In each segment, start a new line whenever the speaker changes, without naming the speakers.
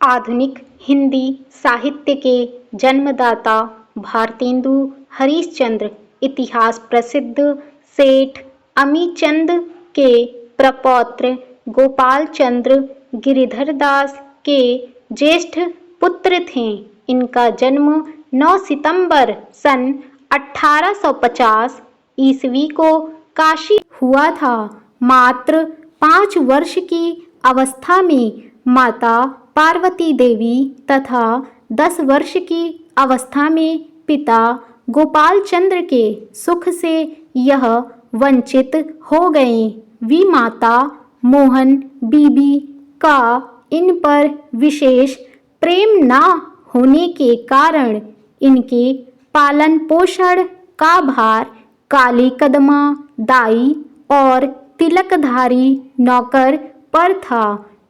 आधुनिक हिंदी साहित्य के जन्मदाता भारतेंदु हरिश्चंद्र इतिहास प्रसिद्ध सेठ अमीचंद के प्रपौत्र गोपाल चंद्र गिरिधरदास के ज्येष्ठ पुत्र थे। इनका जन्म 9 सितंबर सन 1850 ईस्वी को काशी हुआ था। मात्र 5 वर्ष की अवस्था में माता पार्वती देवी तथा 10 वर्ष की अवस्था में पिता गोपाल चंद्र के सुख से यह वंचित हो गए। माता मोहन बीबी का इन पर विशेष प्रेम न होने के कारण इनके पालन पोषण का भार काली कदमा दाई और तिलकधारी नौकर पर था।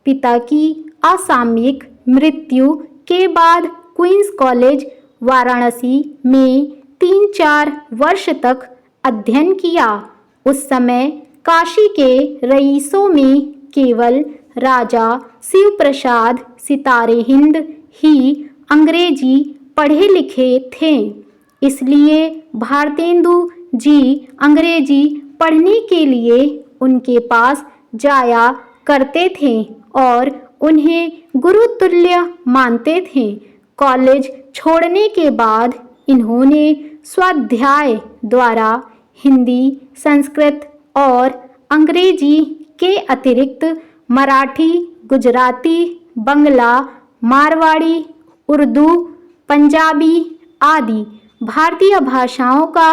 पिता की असामयिक मृत्यु के बाद क्वींस कॉलेज वाराणसी में 3-4 वर्ष तक अध्ययन किया। उस समय काशी के रईसों में केवल राजा शिव प्रसाद सितारे हिंद ही अंग्रेजी पढ़े लिखे थे, इसलिए भारतेंदु जी अंग्रेजी पढ़ने के लिए उनके पास जाया करते थे और उन्हें गुरुतुल्य मानते थे। कॉलेज छोड़ने के बाद इन्होंने स्वाध्याय द्वारा हिंदी, संस्कृत और अंग्रेजी के अतिरिक्त मराठी, गुजराती, बंगला, मारवाड़ी, उर्दू, पंजाबी आदि भारतीय भाषाओं का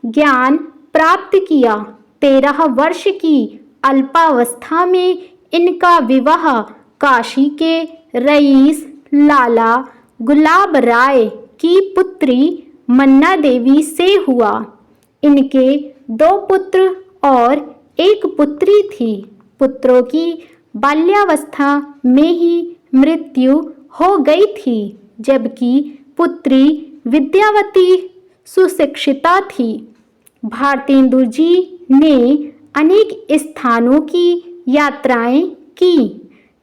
ज्ञान प्राप्त किया। 13 वर्ष की अल्पावस्था में इनका विवाह काशी के रईस लाला गुलाब राय की पुत्री मन्ना देवी से हुआ। इनके 2 पुत्र और 1 पुत्री थी। पुत्रों की बाल्यावस्था में ही मृत्यु हो गई थी, जबकि पुत्री विद्यावती सुशिक्षिता थी। भारतेंदु जी ने अनेक स्थानों की यात्राएं की।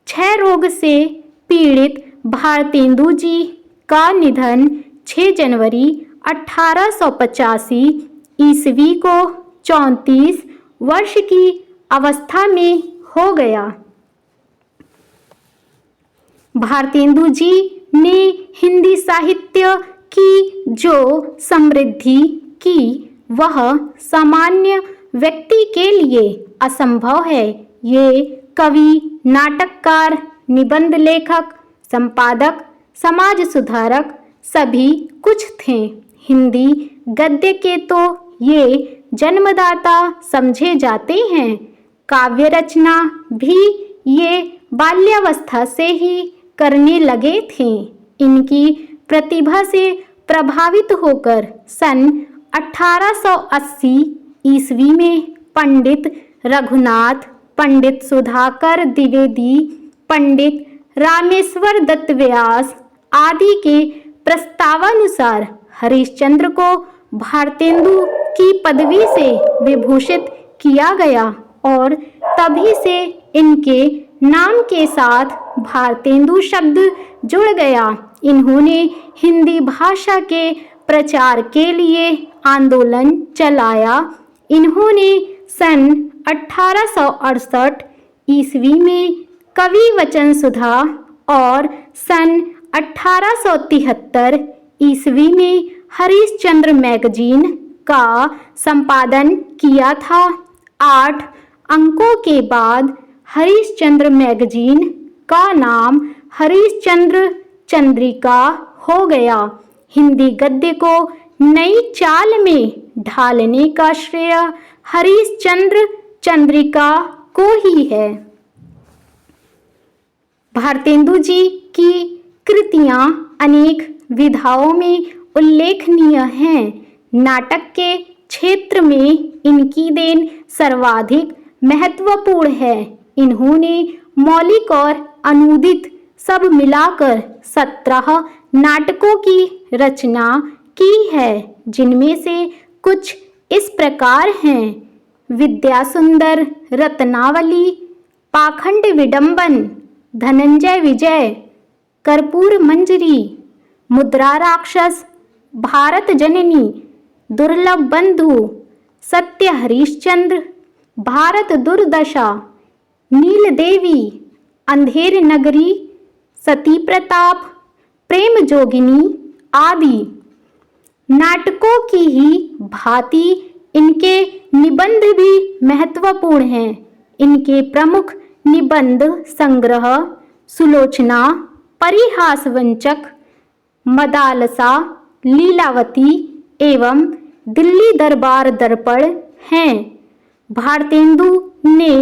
क्षय रोग से पीड़ित भारतेंदु जी का निधन 6 जनवरी 1885 ईस्वी को 34 वर्ष की अवस्था में हो गया। भारतेंदु जी ने हिंदी साहित्य की जो समृद्धि की वह सामान्य व्यक्ति के लिए असंभव है। ये कवि, नाटककार, निबंध लेखक, संपादक, समाज सुधारक सभी कुछ थे। हिंदी गद्य के तो ये जन्मदाता समझे जाते हैं। काव्य रचना भी ये बाल्यावस्था से ही करने लगे थे। इनकी प्रतिभा से प्रभावित होकर सन 1880 ईस्वी में पंडित रघुनाथ, पंडित सुधाकर द्विवेदी, पंडित रामेश्वर दत्त व्यास आदि के प्रस्तावानुसार हरिश्चंद्र को भारतेंदु की पदवी से विभूषित किया गया और तभी से इनके नाम के साथ भारतेंदु शब्द जुड़ गया। इन्होंने हिंदी भाषा के प्रचार के लिए आंदोलन चलाया। इन्होंने सन 1868 ईस्वी में कवि वचन सुधा और सन 1873 ईस्वी में हरिश्चंद्र मैगजीन का संपादन किया था। 8 अंकों के बाद हरिश्चंद्र मैगजीन का नाम हरिश्चंद्र चंद्रिका हो गया। हिंदी गद्य को नई चाल में ढालने का श्रेय हरिश्चंद्र चंद्रिका को ही है। भारतेंदु जी की कृतियां अनेक विधाओं में उल्लेखनीय हैं। नाटक के क्षेत्र में इनकी देन सर्वाधिक महत्वपूर्ण है। इन्होंने मौलिक और अनूदित सब मिलाकर 17 नाटकों की रचना की है, जिनमें से कुछ इस प्रकार हैं: विद्यासुंदर, रत्नावली, पाखंड विडंबन, धनंजय विजय, कर्पूर मंजरी, मुद्रा राक्षस, भारत जननी, दुर्लभ बंधु, सत्य हरिश्चंद्र, भारत दुर्दशा, नील देवी, अंधेर नगरी, सती प्रताप, प्रेम जोगिनी आदि। नाटकों की ही भांति इनके निबंध भी महत्वपूर्ण हैं। इनके प्रमुख निबंध संग्रह सुलोचना, परिहासवंचक, मदालसा, लीलावती एवं दिल्ली दरबार दर्पण हैं। भारतेंदु ने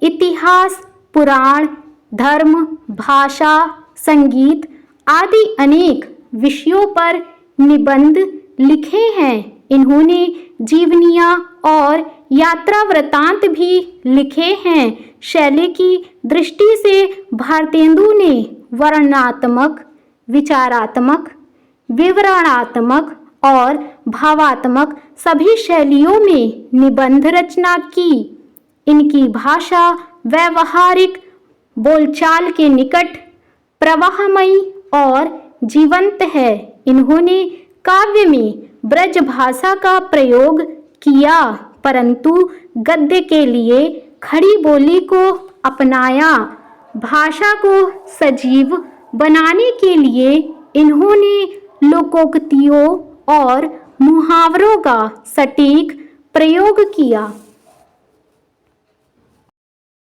इतिहास, पुराण, धर्म, भाषा, संगीत आदि अनेक विषयों पर निबंध लिखे हैं। इन्होंने जीवनियाँ और यात्रा वृत्तांत भी लिखे हैं। शैली की दृष्टि से भारतेंदु ने वर्णनात्मक, विचारात्मक, विवरणात्मक और भावात्मक सभी शैलियों में निबंध रचना की। इनकी भाषा व्यवहारिक, बोलचाल के निकट, प्रवाहमयी और जीवंत है। इन्होंने काव्य में ब्रज भाषा का प्रयोग किया, परंतु गद्य के लिए खड़ी बोली को अपनाया। भाषा को सजीव बनाने के लिए इन्होंने लोकोक्तियों और मुहावरों का सटीक प्रयोग किया।